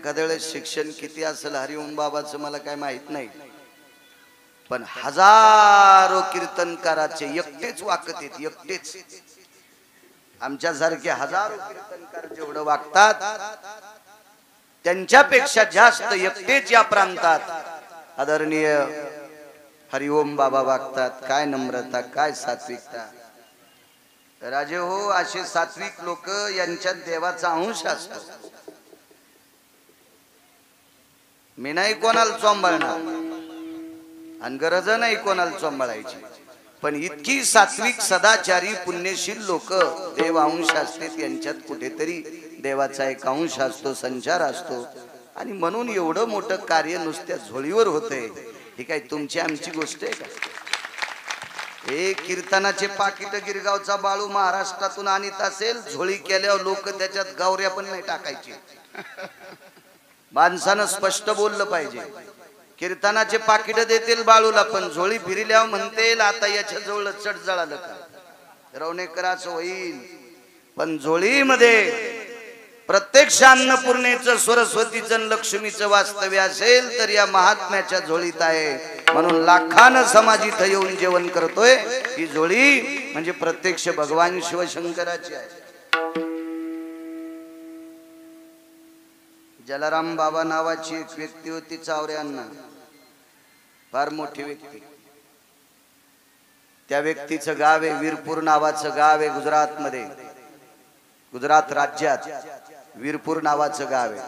एखाद्या वेळेस शिक्षण किती असेल हरिओम बाबाचं मला काय माहित नाही, पण हजारो कीर्तनकाराचे एकटेच वाकत आहेत, एकटेच. आमच्यासारखे हजारो कीर्तनकार जेवढं वागतात त्यांच्यापेक्षा जास्त एकटेच या प्रांतात आदरणीय हरिओम बाबा वागतात. काय नम्रता, काय सात्विकता. राजे हो, असे सात्विक लोक यांच्यात देवाचा अंश असतो. मी नाही कोणाला चोंबाळणार आणि गरज नाही कोणाला चोंबाळायची, पण इतकी सात्विक सदाचारी पुण्यशील लोक देव अंश असतात, यांच्यात कुठेतरी देवाचा एक अंश असतो, संचार असतो. आणि म्हणून एवढं मोठं कार्य नुसत्या झोळीवर होतंय. ही काय तुमची आमची गोष्ट आहे का? हे कीर्तनाचे पाकिट गिरगावचा बाळू महाराष्ट्रातून आणत असेल, झोळी केल्यावर लोक त्याच्यात गावऱ्या पण नाही टाकायची. माणसानं स्पष्ट बोललं पाहिजे. कीर्तनाचे पाकिट देतील बाळूला, पण झोळी फिरल्यावर म्हणतील आता याच्या जवळ चढ जळालं का, रवणेकराचं होईल. पण झोळीमध्ये प्रत्यक्ष अन्नपूर्णेचं, सरस्वतीचं, लक्ष्मीचं वास्तव्य असेल तर या महात्म्याच्या झोळीत आहे. म्हणून लाखानं समाज इथं येऊन जेवण करतोय. ही झोळी म्हणजे प्रत्यक्ष भगवान शिवशंकराची आहे. जलाराम बाबा नावाची एक व्यक्ती होती चावऱ्यांना, फार मोठी व्यक्ती. त्या व्यक्तीचं गाव आहे वीरपूर नावाचं गाव आहे गुजरात मध्ये, गुजरात राज्यात वीरपूर नावाचं गाव आहे.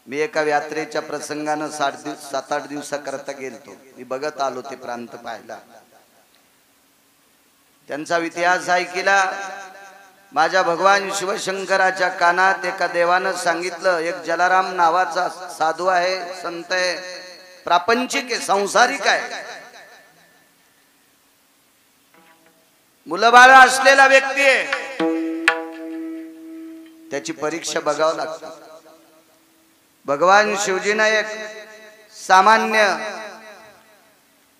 मी एका यात्रेच्या प्रसंगानं 7-8 दिवसाकरता गेलतो. मी बघत आलो ते प्रांत पाहिला, त्यांचा इतिहास ऐकला. माझ्या भगवान शिवशंकराच्या कानात एका देवानं सांगितलं, एक जलाराम नावाचा साधू आहे, संत आहे, प्रापंचिक आहे, संसारिक आहे, मुलं बाळ असलेला व्यक्ती आहे, त्याची परीक्षा बघावं लागते. भगवान शिवजीनं एक सामान्य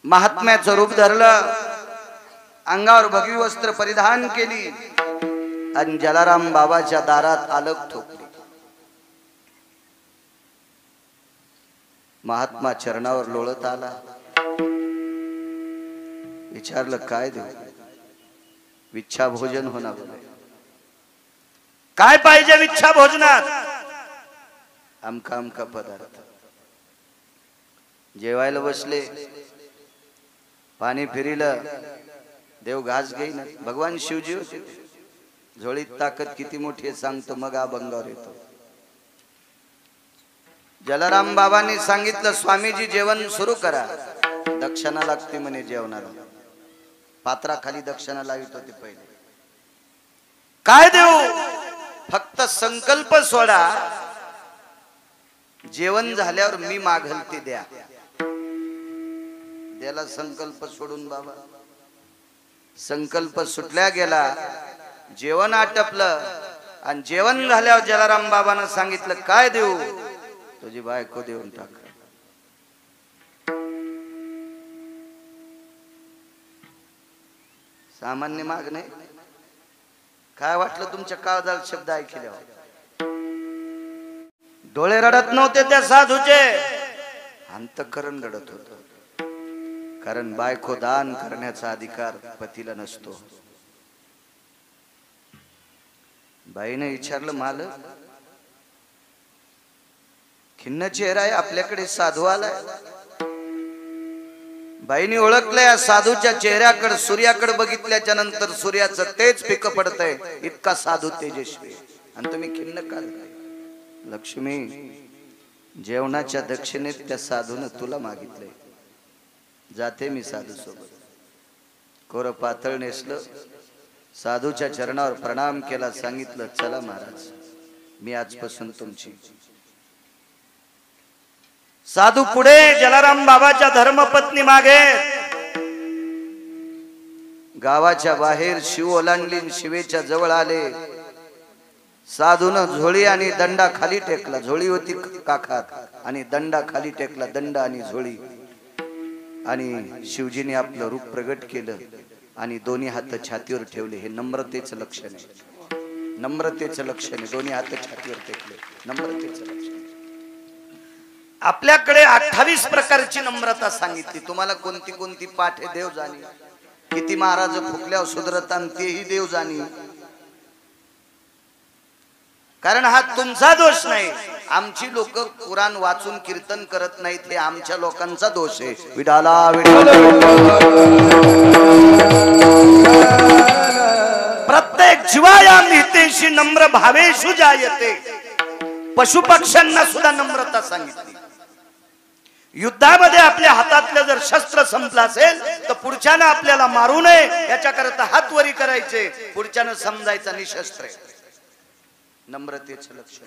महात्म्याचं रूप धरलं, अंगावर भगवी वस्त्र परिधान केली आणि जलाराम बाबाच्या दारात अलग ठोकली. महात्मा चरणावर लोळत आला, विचारलं काय देऊ? विच्छा भोजन होणार. काय पाहिजे विच्छा भोजनात? आमका आमका पदार्थ. जेवायला बसले, पाणी फिरिलं, देव घास घेईन. भगवान शिवजी होते. झोळीत ताकद किती मोठी आहे सांगतो, मग अभंगावर येतो. जलाराम बाबांनी सांगितलं, स्वामीजी जेवण सुरू करा. दक्षिणा लागते म्हणे जेवणाला. पात्राखाली दक्षिणा लावित होते पहिले. काय देऊ? फक्त संकल्प सोडा, जेवण झाल्यावर मी मागल ते द्या. द्याला संकल्प सोडून बाबा. संकल्प सुटल्या गेला, जेवण आटपलं आणि जेवण झाल्यावर जलाराम बाबांना सांगितलं, काय देऊ? तुझी बायको देऊन टाक. सामान्य माग नाही. काय वाटलं तुमच्या काळजात शब्द ऐकल्यावर? डोळे रडत नव्हते त्या साधूचे, अंतःकरण रडत होत. कारण बायको दान करण्याचा अधिकार पतीला नसतो. बाईने विचारलं, मालक खिन्न चेहरा आहे, आपल्याकडे साधू आलाय. बाईने ओळखलं, या साधूच्या चेहऱ्याकडे सूर्याकडे बघितल्याच्या नंतर सूर्याचं तेज फिकं पडतंय, इतका साधू तेजस्वी. आणि तुम्ही खिन्न का? लक्ष्मी, जेवणाच्या दक्षिणेत त्या साधून तुला मागितलंय, जाते मी साधू सोबत. कोर पातळ नेसलं, साधूच्या चरणावर प्रणाम केला, सांगितलं, चला महाराज, मी आजपासून तुमची. साधू पुढे जलाराम बाबाच्या धर्मपत्नी मागे. गावाच्या बाहेर शिव ओलांडली, शिवेच्या जवळ आले. साधून झोळी आणि दंडा खाली टेकला. झोळी होती काखात आणि दंडा खाली टेकला. दंड आणि झोळी. आणि शिवजीने आपलं रूप प्रगट केलं आणि दोन्ही हात छातीवर ठेवले. हे नम्रतेचं लक्षण आहे. नम्रतेचं लक्षण आहे. दोन्ही हात छातीवर टेकले, नम्रतेचं लक्षण. आपल्याकडे 28 प्रकारची नम्रता सांगितली. तुम्हाला कोणती कोणती पाठ आहे देव जाणी. किती महाराज फुकल्यावर सुधरतात तेही देव जाणी. कारण हा तुमचा दोष नाही. आमची लोक कुराण वाचून कीर्तन करत नाहीत हे आमच्या लोकांचा दोष आहे. विडाला प्रत्येक जीवाया हितेशी नम्र भावेषु जायते. पशुपक्ष्यांना सुद्धा नम्रता सांगितली. युद्धामध्ये आपल्या हातातलं जर शस्त्र संपलं असेल तर पुढच्यानं आपल्याला मारू नये याच्याकरता हात वरी करायचे. पुढच्यानं समजायचा निशस्त्र आहे. नम्रतेचं लक्षण.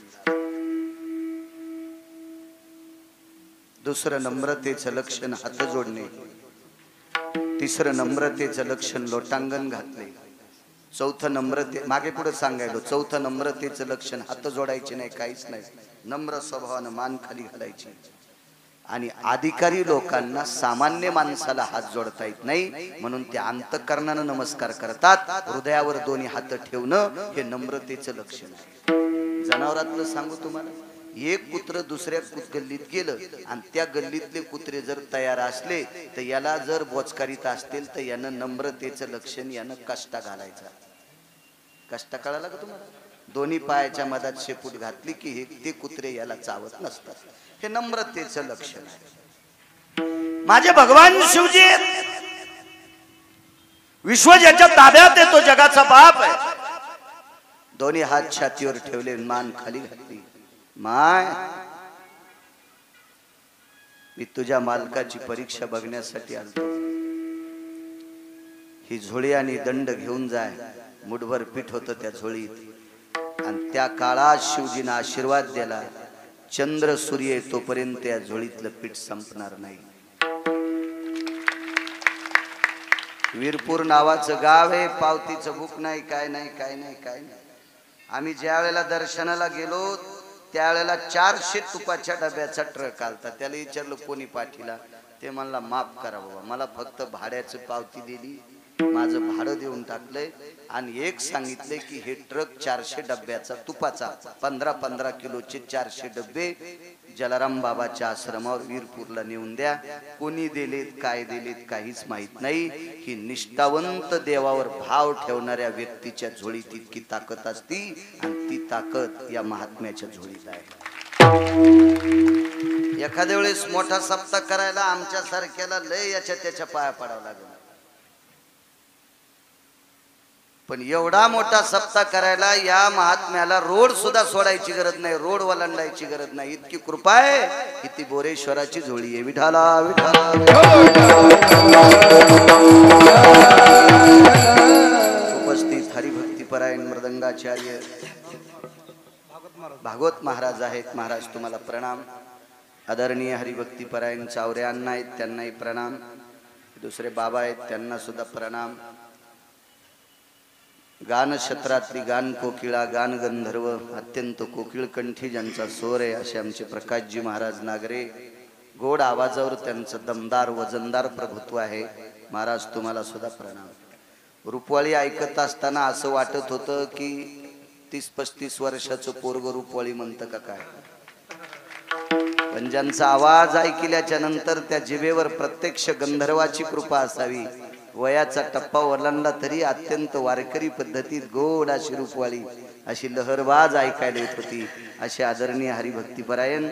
दुसरं नम्रतेचं लक्षण हात जोडणे. तिसरं नम्रतेचं लक्षण लोटांगण घातले. चौथं नम्रते मागे पुढे सांगायलो. चौथं नम्रतेचं लक्षण हात जोडायचे नाही, काहीच नाही. नम्र स्वभावानं मान खाली घालायची. आणि अधिकारी लोकांना सामान्य माणसाला हात जोडता येत नाही म्हणून ते अंतःकरणानं नमस्कार करतात. हृदयावर दोन्ही हात ठेवणं हे नम्रतेचं लक्षण आहे. जनावरातलं सांगू तुम्हाला. एक कुत्र दुसऱ्या गल्लीत गेलं आणि त्या गल्लीतले कुत्रे जर तयार असले तर याला जर बोचकारीत असतील तर यानं नम्रतेचं लक्षण यानं कष्टा घालायचा. कष्टा कळाला का तुम्हाला. दोन्ही पायाच्या मधात शेपूट घातली की हे ते कुत्रे याला चावत नसतात. हे नम्रतेचं लक्षण आहे. माझे भगवान शिवजी विश्व ज्याच्या ताब्यात आहे तो जगाचा बाप आहे. दोन्ही हात छातीवर ठेवले, मान खाली घातली. माय मी तुझ्या मालकाची परीक्षा बघण्यासाठी आलो. ही झोळी आणि दंड घेऊन जाय. मुठभर पीठ होतं त्या झोळीत आणि त्या काळात शिवजीनं आशीर्वाद दिला. चंद्र सूर्य तोपर्यंत या झोळीतलं पीठ संपणार नाही. वीरपूर नावाचं गाव आहे. पावतीचं बुक नाही, काय नाही, काय नाही, काय नाही. आम्ही ज्या वेळेला दर्शनाला गेलो त्यावेळेला 400 तुपाच्या डब्याचा ट्रक आलता. त्याला विचारलं कोणी पाठीला. ते म्हणला माफ करा बाबा, मला फक्त भाड्याची पावती दिली, माझं भाडं देऊन टाकलंय आणि एक सांगितले की हे ट्रक 400 डब्याचा तुपाचा 15-15 किलोचे 400 डब्बे जलाराम बाबाच्या आश्रमावर वीरपूरला नेऊन द्या. कोणी दिलेत काय दिलेत काहीच माहित नाही. ही निष्ठावंत देवावर भाव ठेवणाऱ्या व्यक्तीच्या झोळीत इतकी ताकद असती आणि ती ताकद या महात्म्याच्या झोळीत आहे. एखाद्या वेळेस मोठा सप्ताह करायला आमच्या सारख्याला लय याच्या त्याच्या पाया पडावं लागेल. पण एवढा मोठा सप्ताह करायला या महात्म्याला रोड सुद्धा सोडायची गरज नाही, रोड वलंडायची गरज नाही. इतकी कृपा आहे. किती बोरेश्वराची झोळी आहे. विठाला विठाला. उपस्थित हरिभक्तीपरायण मृदंगाचार्य भागवत महाराज आहेत. महाराज तुम्हाला प्रणाम. आदरणीय हरिभक्तीपरायण चावरे अण्णा आहेत, त्यांनाही प्रणाम. दुसरे बाबा आहेत, त्यांना सुद्धा प्रणाम. गान क्षेत्रातली गान कोकिळा, गान गंधर्व, अत्यंत कोकिळ कंठी ज्यांचा स्वर आहे असे आमचे प्रकाशजी महाराज नागरे. गोड आवाजावर त्यांचं दमदार वजनदार प्रभुत्व आहे. महाराज तुम्हाला सुद्धा प्रणाम. रूपवाळी ऐकत असताना असं वाटत होतं की 30-35 वर्षाचं पोरग रूपवाळी म्हणतं का काय. पण ज्यांचा आवाज ऐकल्याच्या नंतर त्या जिभेवर प्रत्यक्ष गंधर्वाची कृपा असावी. वयाचा टप्पा ओलांडला तरी अत्यंत वारकरी पद्धतीत गोड अशी रूपवाळी अशी लहरबाज ऐकायला येत होती. असे आदरणीय हरिभक्तीपरायण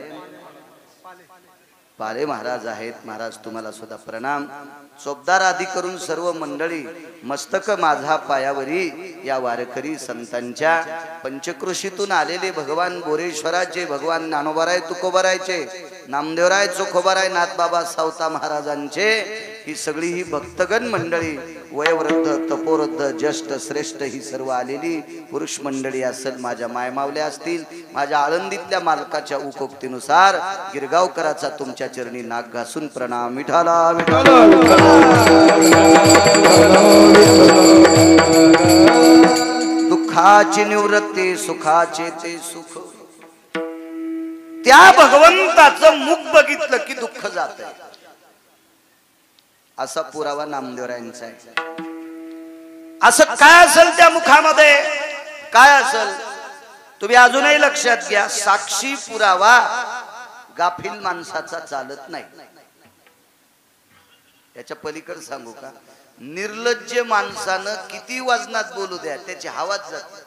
पाले महाराज आहेत. महाराज तुम्हाला सुद्धा प्रणाम. चोपदार आदी करून सर्व मंडळी मस्तक माझा पायावरी या वारकरी संतांच्या पंचकृषीतून आलेले भगवान बोरेश्वराचे, भगवान ज्ञानोबाराय तुकोबारायचे, नामदेवराय चोखोबाराय, नाथबाबा सावता महाराजांचे ही सगळी ही भक्तगण मंडळी, वयोवृद्ध तपोवृद्ध ज्येष्ठ श्रेष्ठ ही सर्व आलेली पुरुष मंडळी असेल, माझ्या मायमावल्या असतील, माझ्या आळंदीतल्या मालकाच्या उकोक्तीनुसार गिरगावकराचा तुमच्या चरणी नाक घासून प्रणाम. विठाला विठाला. दुःखाची निवृत्ती सुखाचे ते सुख. त्या भगवंताचं मुख बघितलं की दुःख जात असा पुरावा नामदेवरायांचा आहे. असं काय असेल त्या मुखामध्ये, काय असेल तुम्ही अजूनही लक्षात घ्या. साक्षी पुरावा गाफील माणसाचा चालत नाही. याच्या पलीकडे सांगू का, निर्लज्ज माणसानं किती वजनात बोलू द्या त्याची हवाच जाते.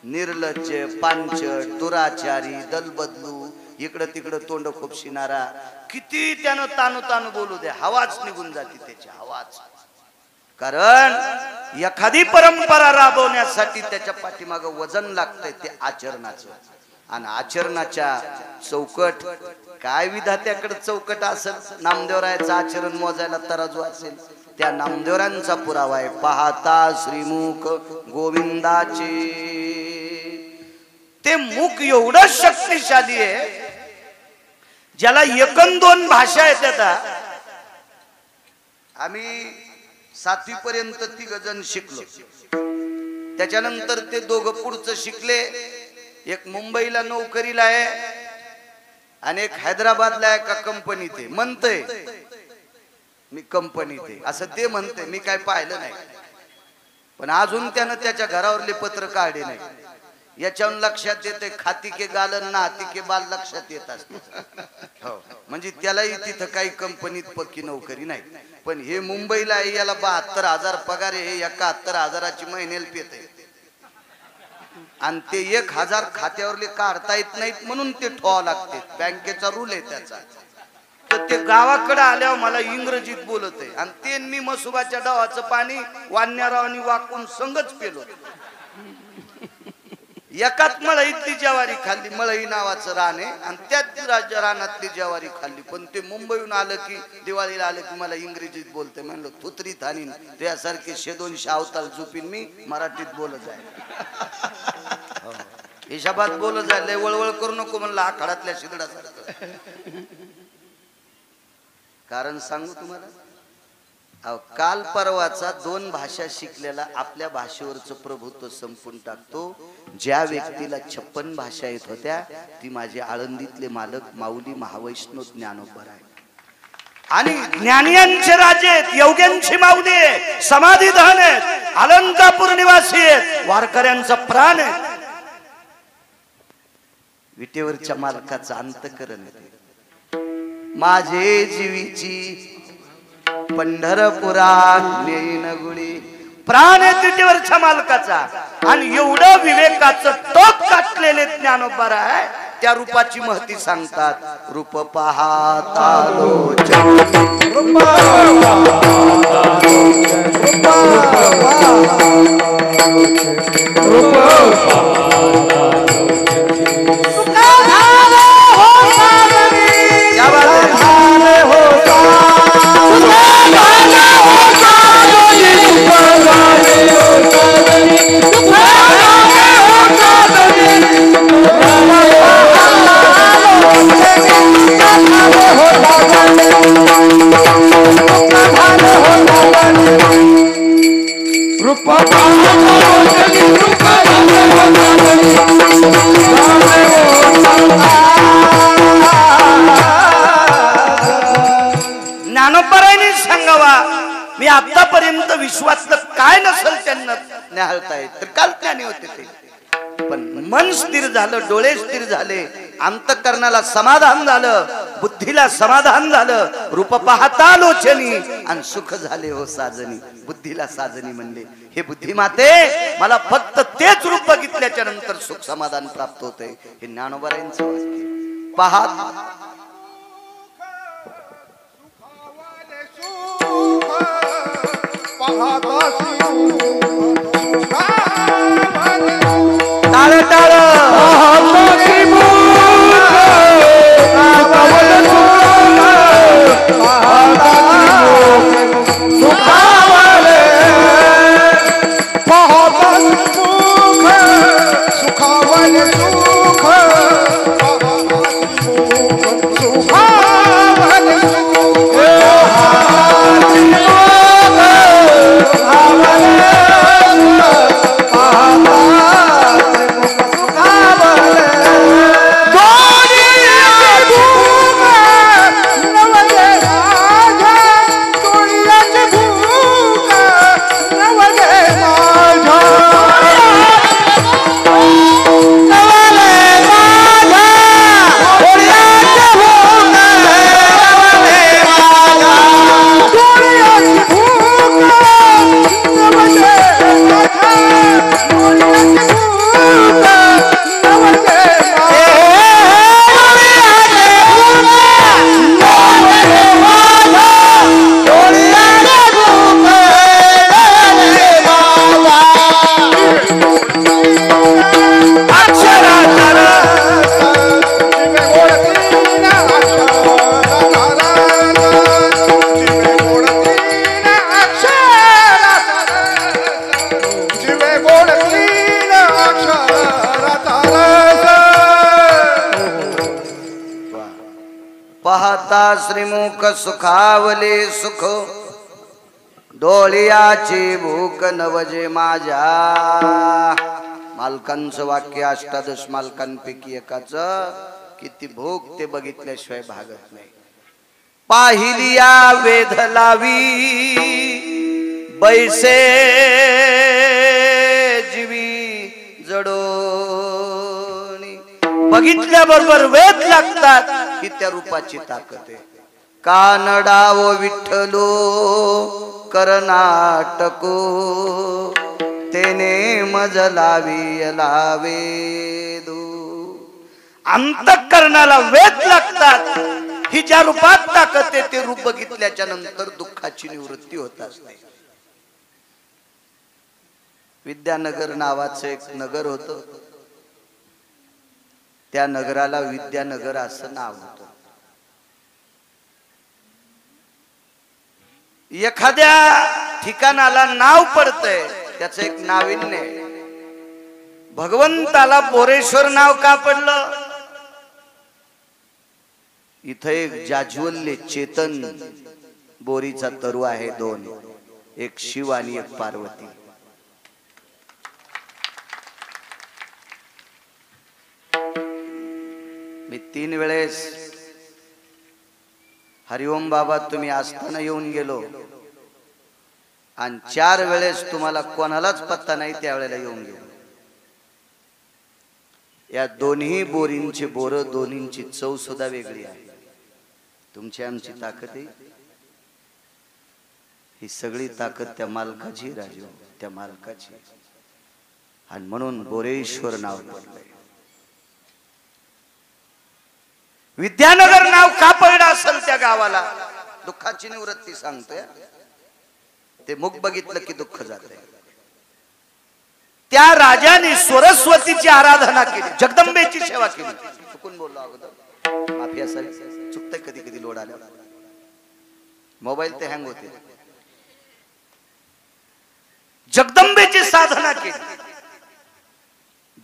निर्लज्ज, पांचट, दुराचारी, दलबदलू, इकडं तिकडं तोंड खोपशिणारा, किती त्यानं तानू तानू बोलू द्या हवाच निघून जाते त्याची हवाच. कारण एखादी परंपरा राबवण्यासाठी त्याच्या पाठीमागं वजन लागतंय ते आचरणाचं. आणि आचरणाच्या चौकट काय विधात्याकडे चौकट असेल, नामदेवरायाचं आचरण मोजायला तराजू असेल, त्या नामदेवरांचा पुरावा आहे. पाहता श्रीमुख गोविंदाचे. ते मुख एवढं शक्तिशाली आहे ज्याला एकन दोन भाषा येतात. आम्ही 7वी पर्यंत 3 जण शिकलो. त्याच्यानंतर ते दोघं पुढचं शिकले. एक मुंबईला नोकरीला आहे आणि एक हैदराबादला एका कंपनीत आहे. म्हणतंय मी कंपनीत आहे असं ते म्हणते, मी काय पाहिलं नाही. पण अजून त्यानं त्याच्या घरावरले पत्र काढले नाही. याच्यावरून लक्षात येते खाती के गालन ना हाती के बाल लक्षात येत असते. हो, म्हणजे त्यालाही तिथं काही कंपनीत पक्की नोकरी नाही. पण हे मुंबईला आहे, याला 72,000 पगार आहे, 71,000ची महिन्याला पेते. आणि ते 1,000 खात्यावरले काढता येत नाहीत म्हणून ते ठेवावं लागते. बँकेचा रूल आहे त्याचा. तर ते गावाकडे आल्यावर मला इंग्रजीत बोलत आहे आणि ते मी मसुबाच्या डावाचं पाणी वान्यारावानी वाकून संगच पेलो. एकाच मळईतली ज्वारी खाल्ली, मळई नावाचं रान आहे आणि त्याच रानातली ज्वारी खाल्ली. पण ते मुंबईहून आलं की दिवाळीला आलं की मला इंग्रजीत बोलते. म्हणलं थुत्रीत आणीन त्यासारखे 100-200 अवताल झोपीन मी मराठीत बोलत आहे. हिशाबात बोलत आहे, लय वळवळ करू नको म्हणलं आखाड्यातल्या शिदडासारखं. कारण सांगू तुम्हाला, काल परवाचा 2 भाषा शिकलेला आपल्या भाषेवरचं प्रभुत्व संपून टाकतो. ज्या व्यक्तीला 56 भाषा येत होत्या ती माझे आळंदीतले मालक माऊली महावैष्णव ज्ञानोबर आहे. आणि ज्ञानियांचे राजे आहेत, योग्यांची माऊली आहे, समाधी धन आहेत, अलंकापूर निवासी आहेत, वारकऱ्यांचा प्राण आहे. विटेवरच्या मालकाचा अंतःकरण आहे. माझे जीवीची पंढरपुरात नेईन गुळी, प्राण आहे तिटेवरच्या मालकाचा. आणि एवढं विवेकाचं टोक काटलेले ज्ञानोबा आहे. त्या रूपाची महती सांगतात. रूप पाहता ज्ञानोबरायांनी सांगावा, मी आतापर्यंत विश्वातलं काय नसेल त्यांना न्याहाळताय तर काल ज्ञानी होते ते. पण मन स्थिर झालं, डोळे स्थिर झाले, अंतःकरणाला समाधान झालं, बुद्धीला समाधान झालं. रूप पाहता लोचनी आणि सुख झाले हो साजनी. बुद्धीला साजनी म्हणले, हे बुद्धिमाते मला फक्त तेच रूप बघितल्याच्या नंतर सुख समाधान प्राप्त होते. हे ज्ञानोबरायांचं वाक्य. पहा टाळ टाळ श्रीमुख सुखावले सुख डोळ्याची भूक नवजे माझ्या. मालकांचं वाक्य 18 मालकांपैकी एकाचं किती भूक ते बघितल्याशिवाय भागत नाही. पाहिलिया वेध लावी बैसे जीवी जडोनी. बघितल्याबरोबर वेद लागतात की त्या रूपाची ताकद आहे. कानडाव विठ्ठलो कर्नाटको तेने मज लावी लावे दो. अंतःकरणाला वेद लागतात. ही ज्या रूपात ताकद आहे ते रूप बघितल्याच्या नंतर दुःखाची निवृत्ती होत असते. विद्यानगर नावाचं एक नगर होतं. त्या नगराला विद्यानगर असं नाव होतं. एखाद्या ठिकाणाला नाव पडतंय त्याचं एक नाविन्य. भगवंताला बोरेश्वर नाव का पडलं? इथं एक जाज्वल्य चेतन बोरीचा तरु आहे. 2, एक शिव आणि एक पार्वती. मी 3 वेळेस हरिओम बाबा तुम्ही असताना येऊन गेलो आणि 4 वेळेस तुम्हाला कोणालाच पत्ता नाही त्यावेळेला येऊन गेलो. या दोन्ही बोरींचे बोर दोन्हींची चव सुद्धा वेगळी आहे. तुमची आमची ताकद आहे. ही सगळी ताकद त्या मालकाची राजू, त्या मालकाची. आणि म्हणून बोरेश्वर नाव पडलंय. विद्यानगर नाव का पडलं असेल त्या गावाला? दुःखाची निवृत्ती सांगतोय. ते मुख बघितलं की दुःख जाते. त्या राजाने सरस्वतीची आराधना केली, जगदंबेची सेवा केली. चुकून बोललो अगोदर, माफी असावी. चुकतंय कधी कधी लोड आला. मोबाईल ते हँग होते. जगदंबेची साधना केली.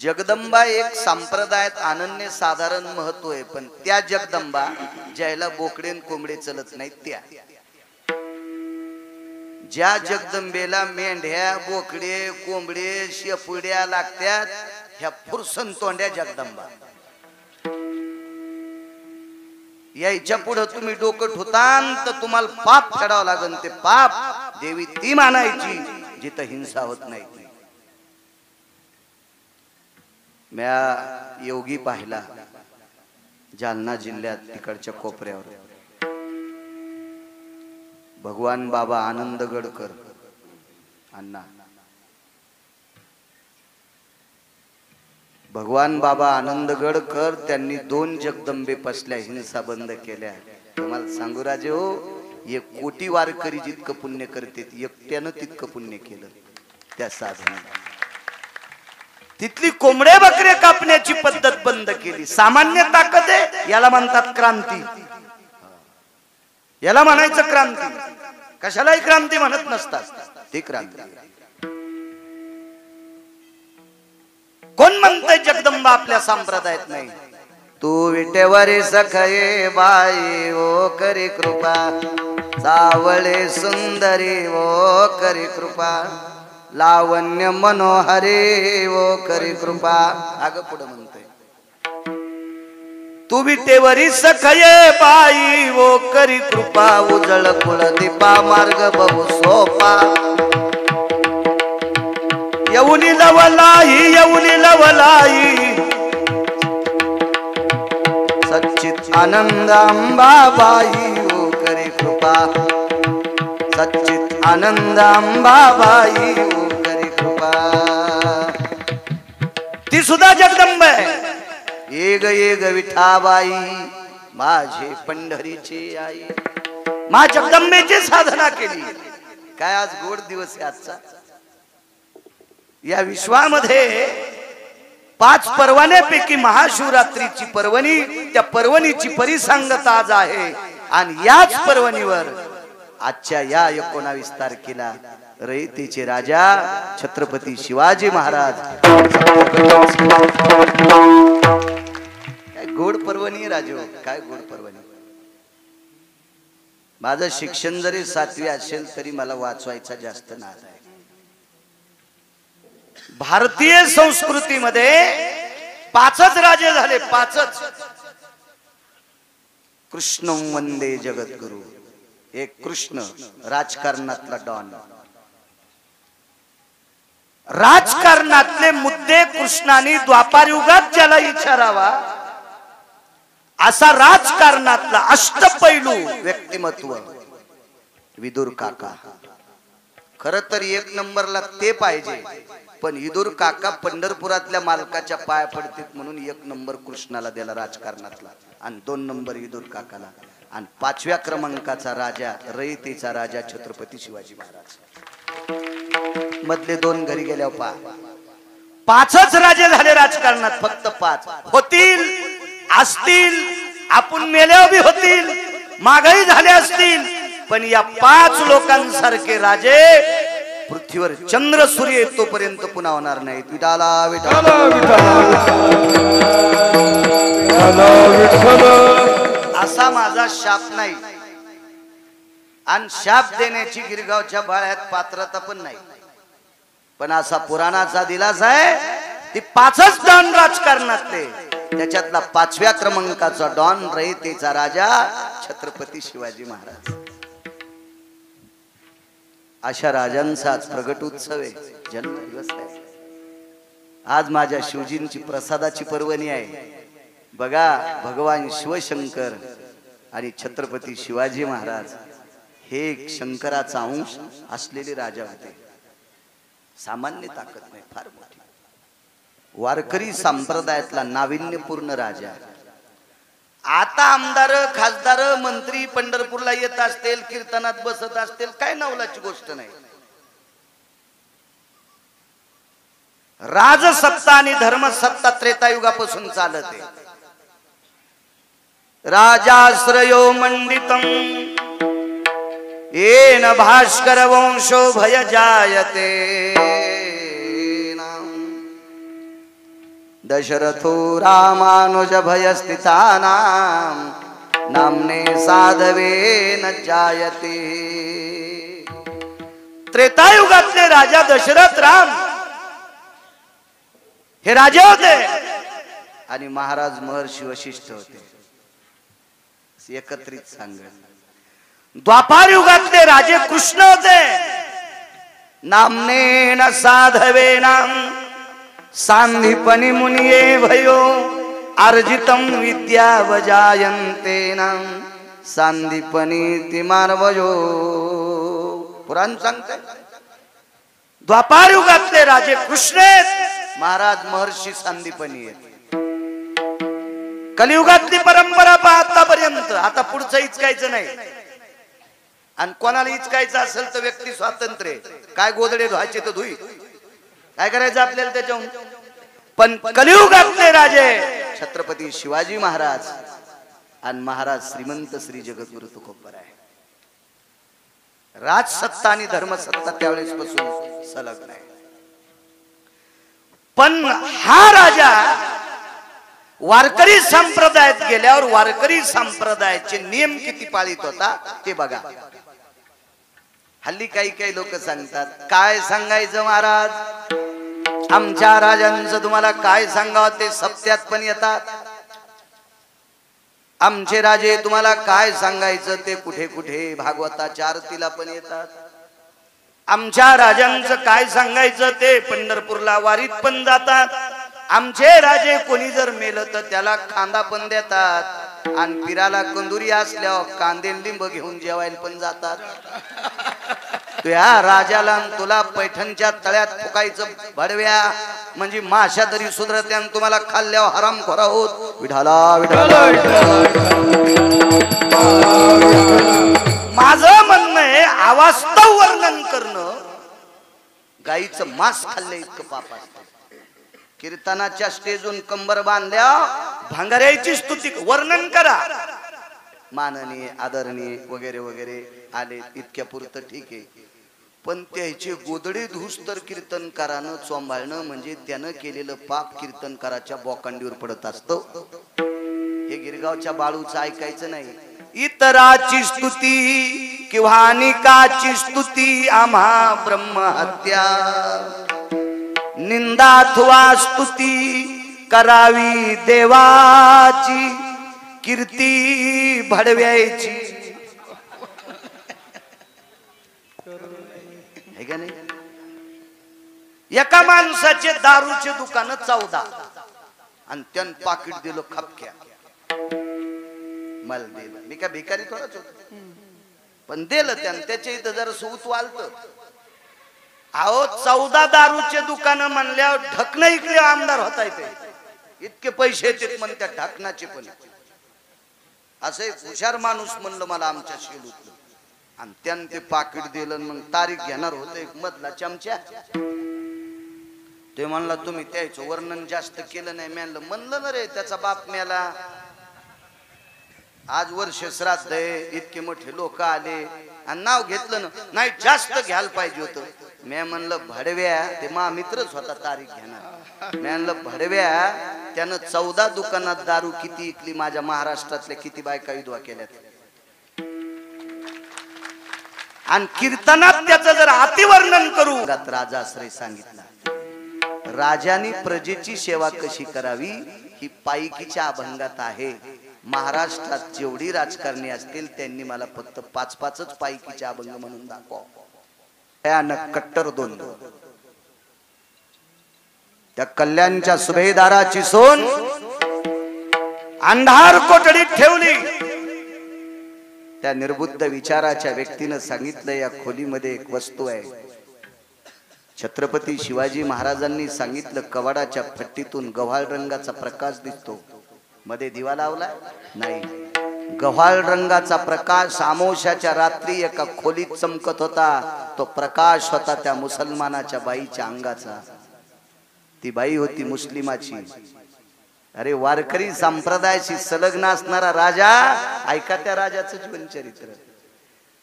जगदंबा एक संप्रदायात अनन्य साधारण महत्व आहे. पण त्या जगदंबा ज्याला बोकडे कोंबडे चलत नाहीत, त्या ज्या जगदंबेला मेंढ्या बोकडे कोंबडे शेपुड्या लागतात, ह्या फुरसन तोंड्या जगदंबा. याच्या पुढे तुम्ही डोकं ठुतान तर तुम्हाला पाप फेडावं लागेल. ते पाप देवी ती मानायची जिथं हिंसा होत नाही. म्या योगी पाहिला जालना जिल्ह्यात तिकडच्या कोपऱ्यावर. भगवान बाबा आनंदगडकर अण्णा, भगवान बाबा आनंदगडकर त्यांनी 2 जगदंबे पसल्या हिंसा बंद केल्या. तुम्हाला सांगू राजे हो, 1 कोटी वारकरी जितकं पुण्य करते एकट्यानं तितकं पुण्य केलं त्या साधनेला. तिथली कोंबडे बकरे कापण्याची पद्धत बंद केली. सामान्य ताकद आहे, याला म्हणतात क्रांती. याला म्हणायचं क्रांती. कशालाही क्रांती म्हणत नसतात, ती क्रांती. कोण म्हणतंय जगदंबा आपल्या संप्रदायात नाही? तू विटेवरी सखये बाई ओ करी कृपा, सावळे सुंदरी ओ करी कृपा, लावण्य मनोहरे वो करी कृपा. अग पुढे म्हणतोय, तू विटेवरी सखये बाई वो करी कृपा, उजळ कुळ दीपा मार्ग बहु सोपा, येऊनी लवलाई येऊनी लवलाई, सच्चित आनंद अंबाबाई वो करी कृपा, सच्चित आनंद अंबाबाई वो करी कृपा. ती सुद्धा जगदंबा आहे. एक एक विठाबाई माझे पंढरीची आई. मा जगदंबेची साधना केली. काय आज गोड दिवस आहे आजचा. या विश्वामध्ये 5 पर्वण्यापैकी महाशिवरात्रीची पर्वणी, त्या पर्वणीची परिसंगत आज आहे. आणि याच पर्वणीवर आजच्या या 19 तारखेला रयतेचे राजा छत्रपती शिवाजी महाराज. काय गोड पर्वणी राजू, काय गोड पर्वणी. माझं शिक्षण जरी 7वी असेल तरी मला वाचवायचा जास्त नाद आहे. भारतीय संस्कृतीमध्ये 5च राजे झाले, 5च. कृष्ण वंदे जगद्गुरु. एक कृष्ण, राजकारणातला डॉन. राजकारणातले मुद्दे कृष्णाने द्वापार युगात ज्याला विचारावा असा राजकारणातला अष्टपैलू व्यक्तिमत्व विदुर काका. खर तर 1 नंबरला ते पाहिजे, पण विदुर काका पंढरपुरातल्या मालकाच्या पाया पडतील म्हणून 1 नंबर कृष्णाला दिला राजकारणातला आणि 2 नंबर विदुर काकाला. आणि 5व्या क्रमांकाचा राजा, रयतेचा राजा छत्रपती शिवाजी महाराज. मधले 2 घरी गेल्यावर पहा, 5च राजे झाले राजकारणात. फक्त 5 होतील, असतील, आपण मेल्यावर बी होतील, मागही झाले असतील, पण या 5 लोकांसारखे राजे पृथ्वीवर चंद्र सूर्य येतोपर्यंत पुन्हा होणार नाहीत. विठाला विठाला असा माझा शाप नाही आणि शाप देण्याची गिरगावच्या बाळ्यात पात्रता पण नाही, पण असा पुराणाचा दिलासा आहे. ती 5च डॉन राजकारणातले, त्याच्यातला 5व्या क्रमांकाचा डॉन रयतेचा राजा छत्रपती शिवाजी महाराज. अशा राजांचाच प्रगट उत्सव आहे, जन्मदिवस आहे. आज माझ्या शिवजींची प्रसादाची पर्वणी आहे. बघा, भगवान शिवशंकर आणि छत्रपती शिवाजी महाराज हे शंकराचा अंश असलेले राजा होते. सामान्य ताकद नाही, फार मोठी. वारकरी संप्रदायातला नाविन्यपूर्ण राजा. आता आमदार, खासदार, मंत्री पंढरपूरला येत असतील, कीर्तनात बसत असतील, काय नवलाची गोष्ट नाही. राजसत्ता आणि धर्मसत्ता त्रेतायुगापासून चालत आहे. राजाश्रयो मंडितम येन भास्कर वंशो भय जायते. दशरथो रामानुज भयस्थितानां नामने साधवे न जायते. त्रेतायुगातले राजा दशरथ राम हे राजे होते आणि महाराज महर्षी वशिष्ठ होते. एकत्रित सांगत. द्वापार युगातले राजे कृष्ण होते. नामने न साधवे नाम सांदीपनी मुनिये भयो अर्जितम विद्या वजायन्ते नाम सांदीपनी तिमानवयो. पुराण सांगते द्वापार युगातले राजे कृष्ण आहेत, महाराज महर्षी सांदीपनी आहेत. कलियुगातली परंपरा पहा आतापर्यंत. आता पुढचं इचकायचं नाही, आणि कोणाला इचकायचं असेल तर व्यक्ती स्वातंत्र्य. काय गोदडे धुवायचे तर धुई, काय करायचं आपल्याला त्याच्याहून. पण कलियुगातले राजे छत्रपती शिवाजी महाराज आणि महाराज श्रीमंत श्री जगद्गुरु तुकोबर आहे. राजसत्ता आणि धर्मसत्ता त्यावेळेस पासून सलग नाही. पण हा राजा वारकरी संप्रदायात गेल्यावर वारकरी संप्रदायाचे नियम किती पाळीत होता ते बघा. हल्ली काही लोक सांगतात, काय सांगायचं महाराज, आमच्या राजांचं तुम्हाला काय सांगावं ते सप्त्यात पण येतात. आमचे राजे तुम्हाला काय सांगायचं ते कुठे कुठे भागवताच्या आरतीला पण येतात. आमच्या राजांचं काय सांगायचं ते पंढरपूरला वारीत पण जातात. आमचे राजे कोणी जर मेलं तर त्याला खांदा पण देतात, आणि पिराला कंदुरी असल्यावर कांदे लिंब घेऊन जेवायला पण जातात. तुया राजाला तुला पैठणच्या तळ्यात फुकायचं भडव्या म्हणजे माशा तरी सुधरत्या, तुम्हाला खाल्ल्यावर हराम खोरा होत. विठाला विठाला. माझं म्हणणं आहे, अवास्तव वर्णन करणं गाईचं मांस खाल्लं इतकं पाप असतं. कीर्तनाच्या स्टेजून कंबर बांधल्या भांगऱ्याची स्तुती वर्णन करा, माननीय आदरणीय वगैरे वगैरे आले इतक्या पुरतं ठीक आहे. पण त्याचे गोदडे धूस तर कीर्तनकारानं चोंबाळणं म्हणजे त्यानं केलेलं पाप कीर्तनकाराच्या बोकांडीवर पडत असतं. हे गिरगावच्या बाळूचं ऐकायचं नाही. इतराची स्तुती किंवा अनिकाची स्तुती आम्हा ब्रह्महत्या निंदा अथवा स्तुती करावी देवाची कीर्ती भडव्याची है का नाही? एका माणसाचे दारूचे दुकान 14 आणि त्यान पाकिट दिलं खपक्या मला दिलं. मी काय भिकारी थोडाच होतो पण दिलं त्यानं. त्याच्या इथं जरा सूत वालत अहो 14 दारूचे दुकान म्हणल्यावर ढकणं इकडे आमदार होता येते इतके पैसे येतात म्हणत्या ढकणाचे पण. असं एक हुशार माणूस म्हणलं मला आमच्या शेलूतलं आणि त्यानं ते पाकिट दिलं. मग तारीख घेणार होतं एक मधला चमचा ते म्हणला तुम्ही त्याचं वर्णन जास्त केलं नाही. म्हणलं ना रे त्याचा बाप मेला आज वर्ष श्राद्ध आहे इतके मोठे लोक आले आणि नाव घेतलं ना नाही जास्त घ्यायला पाहिजे होतं. मी म्हणलं भडव्या ते मा मित्रच होता तारीख घेणार. मी म्हणलं भडव्या त्यानं 14 दुकानात दारू किती इकली माझ्या महाराष्ट्रातल्या किती बायका विधवा केल्यात आणि कीर्तनात त्याचं जर अतिवर्णन करू. राजाश्रय सांगितलं राजाने प्रजेची सेवा कशी करावी ही पायकीच्या अभंगात आहे. महाराष्ट्रात जेवढी राजकारणी असतील त्यांनी मला फक्त 5-5च पायकीचे अभंग म्हणून दाखवा. भयानक कट्टर द्वंद्व. त्या कल्याणच्या सुभेदाराची सोन अंधार कोठडीत ठेवली. त्या निर्बुद्ध विचाराच्या व्यक्तीनं सांगितलं या खोलीमध्ये एक वस्तू आहे. छत्रपती शिवाजी महाराजांनी सांगितलं कवाडाच्या फट्टीतून गव्हाळ रंगाचा प्रकाश दिसतो. मध्ये दिवा लावला नाही. गव्हाळ रंगाचा प्रकाश अमावस्याच्या रात्री एका खोलीत चमकत होता. तो प्रकाश होता त्या मुसलमानाच्या बाईच्या अंगाचा. ती बाई होती मुस्लिमाची. अरे वारकरी संप्रदायाशी संलग्न असणारा राजा ऐका त्या राजाचं जीवन चरित्र.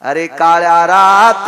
अरे काळ्या रात्री